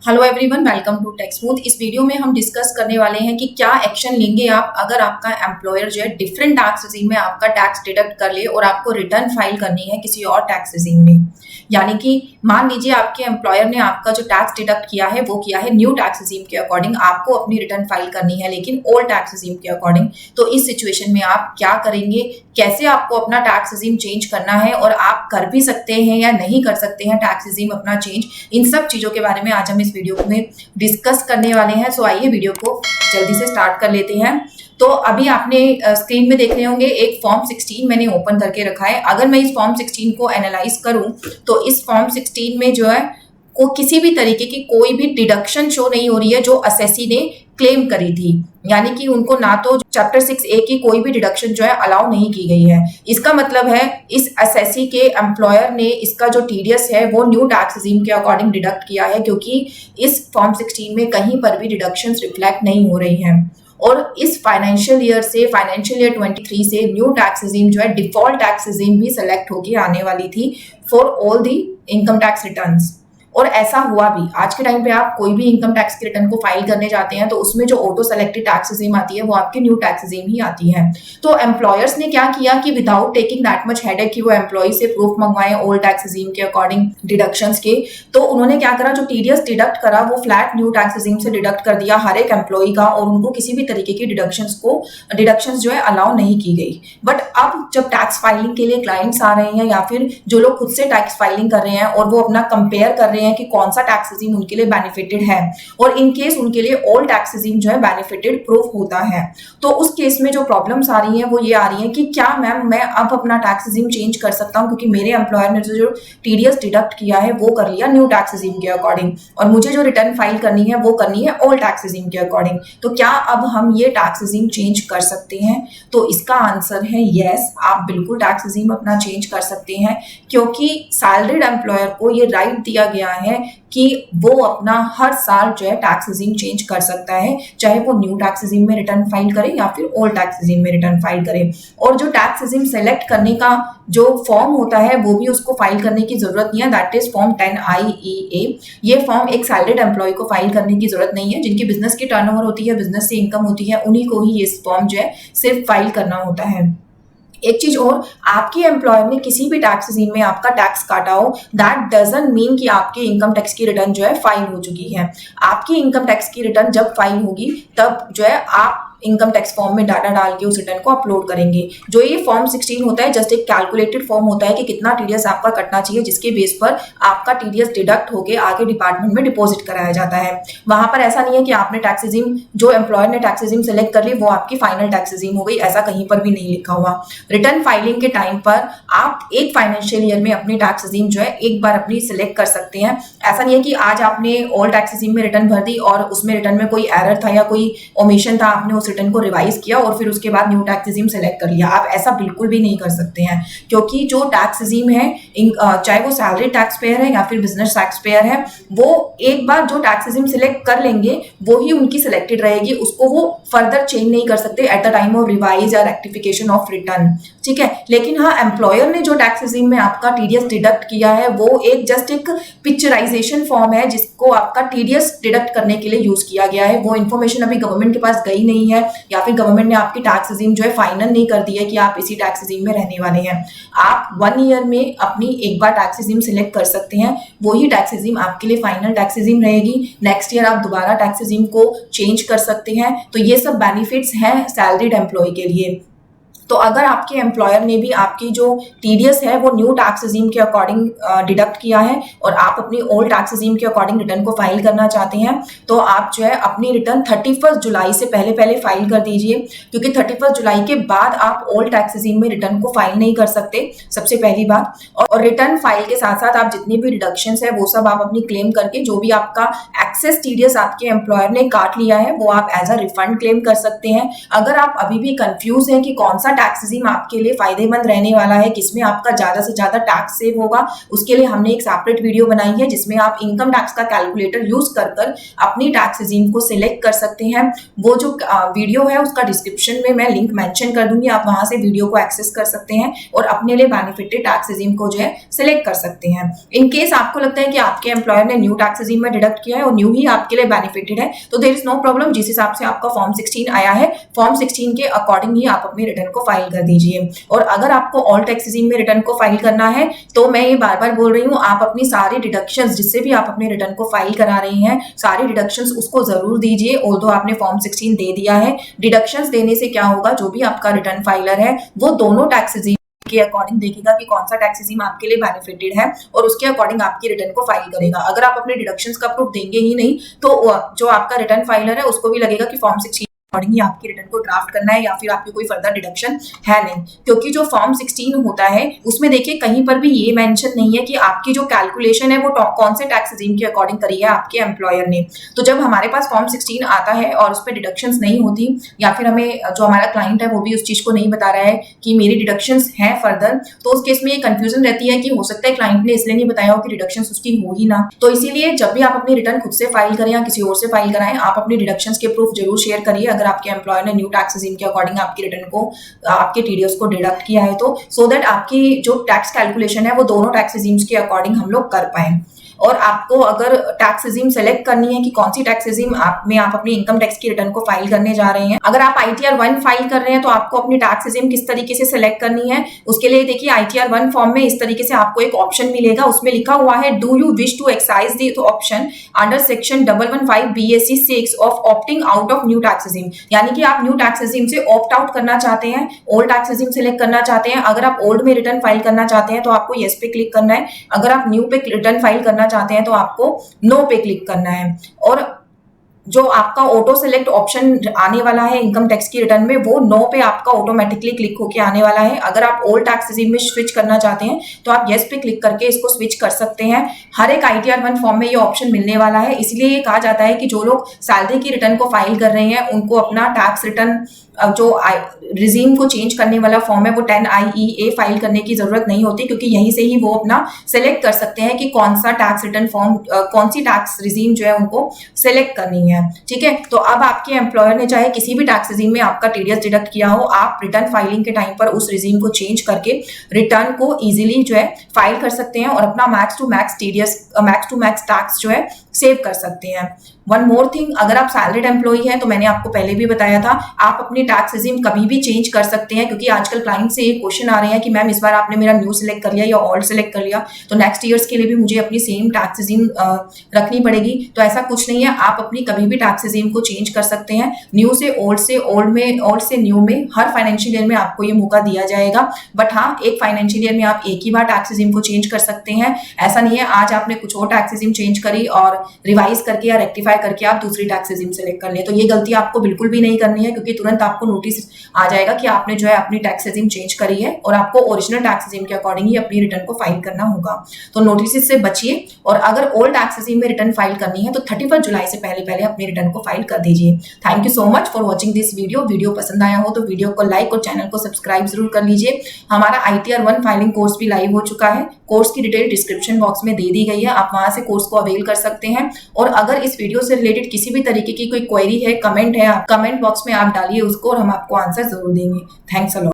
Hello everyone, welcome to Tech Smooth. इस video में हम डिस्कस करने वाले हैं कि क्या एक्शन लेंगे आप अगर आपका एम्प्लॉयर जो है डिफरेंट टैक्स रेजिम में आपका टैक्स डिडक्ट कर ले और आपको रिटर्न फाइल करनी है किसी और टैक्स रेजिम में। यानी कि मान लीजिए आपके एम्प्लॉयर ने आपका जो टैक्स डिडक्ट किया है वो किया है न्यू टैक्स रेजिम के अकॉर्डिंग, आपको अपनी रिटर्न फाइल करनी है लेकिन ओल्ड टैक्स रेजिम के अकॉर्डिंग। तो इस सिचुएशन में आप क्या करेंगे, कैसे आपको अपना टैक्स रेजिम चेंज करना है और आप कर भी सकते हैं या नहीं कर सकते हैं टैक्स रेजिम अपना चेंज, इन सब चीजों के बारे में आज हम इस वीडियो में डिस्कस करने वाले हैं। सो आइए वीडियो को जल्दी से स्टार्ट कर लेते हैं। तो अभी आपने स्क्रीन में देख रहे होंगे एक फॉर्म 16 मैंने ओपन करके रखा है। अगर मैं इस फॉर्म 16 को एनालाइज करूं तो इस फॉर्म 16 में जो है को किसी भी तरीके की कोई भी डिडक्शन शो नहीं हो रही है जो असेसी ने क्लेम करी थी। यानी कि उनको ना तो चैप्टर 6A की कोई भी डिडक्शन जो है अलाउ नहीं की गई है। इसका मतलब है इस असेसी के एम्प्लॉयर ने इसका जो टीडीएस है वो न्यू टैक्स रेजिम के अकॉर्डिंग डिडक्ट किया है, क्योंकि इस फॉर्म 16 में कहीं पर भी डिडक्शंस रिफ्लेक्ट नहीं हो रही हैं। और इस फाइनेंशियल ईयर 23 से न्यू टैक्स रेजिम जो है डिफॉल्ट टैक्स रेजिम भी सेलेक्ट होकर आने वाली थी for all the income tax returns. और ऐसा हुआ भी। आज के टाइम पे आप कोई भी इनकम टैक्स की रिटर्न को फाइल करने जाते हैं तो उसमें जो ऑटो सेलेक्टेड टैक्स रेजिम आती है वो आपकी न्यू टैक्स रेजिम ही आती है। तो एम्प्लॉयर्स ने क्या किया कि without taking that much headache कि वो एम्प्लॉय से प्रूफ मंगवाए ओल्ड टैक्स रेजिम के अकॉर्डिंग डिडक्शंस के, तो उन्होंने क्या करा, जो टीडीएस डिडक्ट करा वो फ्लैट न्यू टैक्स रेजिम से डिडक्ट कर दिया हर एक एम्प्लॉय का, और उनको किसी भी तरीके की डिडक्शंस जो है अलाउ नहीं की गई। बट अब जब टैक्स फाइलिंग के लिए क्लाइंट्स आ रहे हैं या फिर जो लोग खुद से टैक्स फाइलिंग कर रहे हैं और वो अपना कंपेयर कर रहे हैं कि कौन सा टैक्स रेजिम उनके लिए बेनिफिटेड है और इन केस उनके लिए ओल्ड टैक्स रेजिम जो है बेनिफिटेड प्रूफ होता है, तो उस केस में जो प्रॉब्लम्स आ रही हैं वो ये आ रही है कि क्या मैम मैं अब अपना टैक्स रेजिम चेंज कर सकता हूं, क्योंकि मेरे एम्प्लॉयर ने जो टीडीएस डिडक्ट किया है वो कर लिया न्यू टैक्स रेजिम के अकॉर्डिंग और मुझे जो रिटर्न फाइल करनी है वो करनी है ओल्ड टैक्स रेजिम के अकॉर्डिंग। तो क्या अब हम ये टैक्स रेजिम चेंज कर सकते हैं? तो इसका आंसर है यस, आप बिल्कुल टैक्स रेजिम अपना चेंज कर सकते हैं, क्योंकि सैलरीड एम्प्लॉयर को ये राइट दिया गया है कि वो अपना हर साल जो है टैक्स रेजिम चेंज कर सकता है, चाहे वो न्यू टैक्स रेजिम में रिटर्न फाइल करे या फिर ओल्ड टैक्स रेजिम में रिटर्न फाइल करे। और जो टैक्स रेजिम सेलेक्ट करने का जो फॉर्म होता है वो भी उसको फाइल करने की जरूरत नहीं है, दैट इज फॉर्म 10IEA। ये फॉर्म एक सैलरीड एम्प्लॉय को फाइल करने की जरूरत नहीं है। जिनकी बिजनेस की टर्नओवर होती है, बिजनेस से इनकम होती है, उन्हीं को ही ये फॉर्म जो है सिर्फ फाइल करना होता है। एक चीज और, आपके एम्प्लॉयर ने किसी भी टैक्स रेजिम में आपका टैक्स काटा हो, दैट डजंट मीन कि आपके इनकम टैक्स की रिटर्न जो है फाइल हो चुकी है। आपकी इनकम टैक्स की रिटर्न जब फाइल होगी तब जो है आप इनकम टैक्स फॉर्म में डाटा डाल के उस रिटर्न को अपलोड करेंगे। जो ये फॉर्म 16 होता है जस्ट एक कैलकुलेटेड फॉर्म होता है कि कितना टीडीएस आपका कटना चाहिए, जिसके बेस पर आपका टीडीएस डिडक्ट होके आगे डिपार्टमेंट में डिपॉजिट कराया जाता है। वहां पर ऐसा नहीं है कि आपने टैक्स रेजिम, जो एम्प्लॉयर ने टैक्स रेजिम सेलेक्ट कर ली वो आपकी फाइनल टैक्स रेजिम हो गई, ऐसा कहीं पर भी नहीं लिखा हुआ। रिटर्न फाइलिंग के टाइम पर आप एक फाइनेंशियल ईयर में अपनी टैक्स रेजिम जो है एक बार अपनी सिलेक्ट कर सकते हैं। ऐसा नहीं है कि आज आपने ओल्ड टैक्स रेजिम में रिटर्न भर दी और उसमें रिटर्न में कोई एरर था या कोई ओमिशन था, आपने उस रिटर्न को रिवाइज किया और फिर उसके बाद न्यू टैक्स रेजिम सेलेक्ट कर लिया। आप ऐसा बिल्कुल भी नहीं कर सकते हैं, क्योंकि जो टैक्स रेजिम है चाहे वो सैलरी टैक्स पेयर है या फिर बिजनेस टैक्स पेयर है, वो एक बार जो टैक्स रेजिम सिलेक्ट कर लेंगे वो ही उनकी सिलेक्टेड रहेगी, उसको वो फर्दर चेंज नहीं कर सकते at the time of revise या रेक्टिफिकेशन ऑफ रिटर्न। ठीक है, लेकिन हाँ, एम्प्लॉयर ने जो टैक्स रेजिम में आपका टीडीएस डिडक्ट किया है वो एक जस्ट एक पिक्चराइजेशन फॉर्म है जिसको आपका टीडीएस डिडक्ट करने के लिए यूज किया गया है। वो इन्फॉर्मेशन अभी गवर्नमेंट के पास गई नहीं है या फिर गवर्नमेंट ने आपकी टैक्स रेजिम जो है फाइनल नहीं कर दी है कि आप इसी टैक्स रेजिम में रहने वाले हैं। आप 1 ईयर में अपनी एक बार टैक्स रेजिम सिलेक्ट कर सकते हैं, वही टैक्स रेजिम आपके लिए फाइनल टैक्स रेजिम रहेगी। नेक्स्ट ईयर आप दोबारा टैक्स रेजिम को चेंज कर सकते हैं। तो ये सब बेनिफिट्स हैं सैलरीड एम्प्लॉय के लिए। तो अगर आपके एम्प्लॉयर ने भी आपकी जो टीडीएस है वो न्यू टैक्स रेजिम के अकॉर्डिंग डिडक्ट किया है और आप अपनी ओल्ड टैक्स रेजिम के अकॉर्डिंग रिटर्न को फाइल करना चाहते हैं, तो आप जो है अपनी रिटर्न 31 जुलाई से पहले फाइल कर दीजिए, क्योंकि 31 जुलाई के बाद आप ओल्ड टैक्स रेजिम में रिटर्न को फाइल नहीं कर सकते, सबसे पहली बात। और रिटर्न फाइल के साथ साथ आप जितनी भी डिडक्शंस है वो सब आप अपनी क्लेम करके जो भी आपका एक्सेस टीडीएस आपके एम्प्लॉयर ने काट लिया है वो आप एज अ रिफंड क्लेम कर सकते हैं। अगर आप अभी भी कंफ्यूज हैं कि कौन सा टैक्स रेजिम आपके लिए फायदेमंद रहने वाला है, किसमें आपका ज्यादा से ज्यादा टैक्स सेव होगा, उसके लिए हमने एक सेपरेट वीडियो बनाई है जिसमें आप इनकम टैक्स का कैलकुलेटर यूज कर अपनी टैक्स रेजिम को सिलेक्ट कर सकते हैं। वो जो वीडियो है उसका डिस्क्रिप्शन में मैं लिंक मेंशन कर दूंगी, आप वहां से वीडियो को एक्सेस कर सकते हैं और अपने लिए बेनिफिटेड टैक्स रेजिम को जो है सिलेक्ट कर सकते हैं। इन केस आपको लगता है कि आपके एम्प्लॉयर ने न्यू टैक्स रेजिम में डिडक्ट किया है और न्यू न्यू ही आपके लिए बेनिफिटेड है, तो देयर इज नो प्रॉब्लम। जिस हिसाब से आपका फॉर्म 16 आया है, फॉर्म 16 के अकॉर्डिंग ही आप अपने रिटर्न को फाइल कर दीजिए। और अगर आपको ऑल टैक्स रिजीम में रिटर्न को फाइल करना है तो मैं ये बार बार बोल रही हूँ, आप अपनी सारी डिडक्शंस जिससे भी आप अपने रिटर्न को फाइल करा रही हैं, सारी डिडक्शंस उसको जरूर दीजिए। ऑल्दो आपने फॉर्म 16 दे दिया है, डिडक्शंस देने से क्या होगा, जो भी आपका रिटर्न फाइलर है वो दोनों टैक्स रिजीम के अकॉर्डिंग देखेगा कि कौन सा टैक्स रिजीम आपके लिए बेनिफिटेड है और उसके अकॉर्डिंग आपकी रिटर्न को फाइल करेगा। अगर आप अपने डिडक्शंस का प्रूफ देंगे ही नहीं तो जो आपका रिटर्न फाइलर है उसको भी लगेगा कि फॉर्म 16 अकॉर्डिंग ही आपकी रिटर्न को ड्राफ्ट करना है या फिर आपकी कोई फर्दर डिडक्शन है नहीं। क्योंकि जो फॉर्म 16 होता है उसमें देखिए कहीं पर भी ये मेंशन नहीं है कि आपकी जो कैलकुलेशन है वो कौन से टैक्स रिजीम के अकॉर्डिंग करी है आपके एम्प्लॉयर ने। तो जब हमारे पास फॉर्म 16 आता है और उस पर डिडक्शंस नहीं होती या फिर हमें जो हमारा क्लाइंट है वो भी उस चीज को नहीं बता रहा है कि मेरी डिडक्शंस हैं फर्दर, तो उस केस में ये कंफ्यूजन रहती है कि हो सकता है क्लाइंट ने इसलिए नहीं बताया हो कि डिडक्शंस उसकी हो ही ना। तो इसीलिए जब भी आप अपनी रिटर्न खुद से फाइल करें या किसी और से फाइल कराएं, आप अपनी डिडक्शंस के प्रूफ जरूर शेयर करिए अगर आपके एम्प्लॉयर ने न्यू टैक्स रिजीम के अकॉर्डिंग आपकी रिटर्न को, आपके टीडीएस को डिडक्ट किया है, तो सो दैट आपकी जो टैक्स कैलकुलेशन है वो दोनों टैक्स रिजीम्स के अकॉर्डिंग हम लोग कर पाए। और आपको अगर टैक्स रिजीम सेलेक्ट करनी है कि कौन सी टैक्स रिजीम आप अपनी इनकम टैक्स की रिटर्न को फाइल करने जा रहे हैं, अगर आप ITR 1 फाइल कर रहे हैं तो आपको अपनी टैक्स रिजीम किस तरीके से सेलेक्ट करनी है उसके लिए देखिए ITR 1 फॉर्म में इस तरीके से आपको एक ऑप्शन मिलेगा, उसमें लिखा हुआ है do you wish to excise the option under section 115 BSC 6 of opting out of new tax regime. यानी कि आप न्यू टैक्स रिजीम से ऑप्ट आउट करना चाहते हैं, ओल्ड टैक्स रिजीम सेलेक्ट करना चाहते हैं। अगर आप ओल्ड में रिटर्न फाइल करना चाहते हैं तो आपको येस पे क्लिक करना है, अगर आप न्यू पे रिटर्न फाइल करना चाहते हैं तो आपको नो पे क्लिक करना है। और जो आपका ऑटो सेलेक्ट ऑप्शन आने वाला है इनकम टैक्स की रिटर्न में वो नो पे आपका ऑटोमेटिकली क्लिक होके आने वाला है। अगर आप ओल्ड टैक्स रिजीम में स्विच करना चाहते हैं तो आप येस पे क्लिक करके इसको स्विच कर सकते हैं। हर एक ITR 1 फॉर्म में ये ऑप्शन मिलने वाला है, इसलिए ये कहा जाता है कि जो लोग सैलरी की रिटर्न को फाइल कर रहे हैं उनको अपना टैक्स रिटर्न जो रिजीम को चेंज करने वाला फॉर्म है वो 10IEA फाइल करने की जरूरत नहीं होती, क्योंकि यहीं से ही वो अपना सेलेक्ट कर सकते हैं कि कौन सा टैक्स रिटर्न फॉर्म, कौन सी टैक्स रिजीम जो है उनको सेलेक्ट करनी है। ठीक है, तो अब आपके एम्प्लॉयर ने चाहे किसी भी टैक्स रिजीम में आपका टीडीएस डिडक्ट किया हो, आप रिटर्न फाइलिंग के टाइम पर उस रिजीम को चेंज करके रिटर्न को इजीली जो है फाइल कर सकते हैं और अपना max to max TDS, max to max tax जो है सेव कर सकते हैं। वन मोर थिंग, अगर आप सैलरीड एम्प्लॉई हैं तो मैंने आपको पहले भी बताया था आप अपनी टैक्स रिजीम कभी भी चेंज कर सकते हैं, क्योंकि आजकल क्लाइंट से ये क्वेश्चन आ रहे हैं कि मैम इस बार आपने मेरा न्यू सिलेक्ट कर लिया या ओल्ड सिलेक्ट कर लिया तो नेक्स्ट ईयर्स के लिए भी मुझे अपनी सेम टैक्स रिजीम रखनी पड़ेगी। तो ऐसा कुछ नहीं है, आप अपनी कभी भी टैक्स रिजीम को चेंज कर सकते हैं। न्यू से ओल्ड में, ओल्ड से न्यू में हर फाइनेंशियल ईयर में आपको ये मौका दिया जाएगा। बट हाँ, एक फाइनेंशियल ईयर में आप एक ही बार टैक्स रिजीम को चेंज कर सकते हैं। ऐसा नहीं है आज आपने कुछ और टैक्स रिजीम चेंज करी और रिवाइज करके या रेक्टिफाई करके आप दूसरी टैक्स रिजीम सेलेक्ट कर ले, तो ये गलती आपको बिल्कुल भी नहीं करनी है, क्योंकि तुरंत आपको नोटिस आ जाएगा कि आपने जो है अपनी टैक्स रिजीम चेंज करी है और आपको ओरिजिनल टैक्स रिजीम के अकॉर्डिंग ही अपनी रिटर्न को फाइल करना होगा। तो नोटिस से बचिए, और अगर ओल्ड टैक्स रिजीम में रिटर्न फाइल करनी है तो 31 जुलाई से पहले अपनी रिटर्न को फाइल कर दीजिए। Thank you so much for watching this video. Video पसंद आया हो तो वीडियो को लाइक और चैनल को सब्सक्राइब जरूर कर लीजिए। हमारा ITR 1 फाइलिंग कोर्स भी लाइव हो चुका है, कोर्स की डिटेल डिस्क्रिप्शन बॉक्स में दे दी गई है, आप वहां से कोर्स को अवेल कर सकते हैं। और अगर इस वीडियो से रिलेटेड किसी भी तरीके की कोई क्वेरी है, कमेंट है, कमेंट बॉक्स में आप डालिए उसको और हम आपको आंसर जरूर देंगे। Thanks a lot.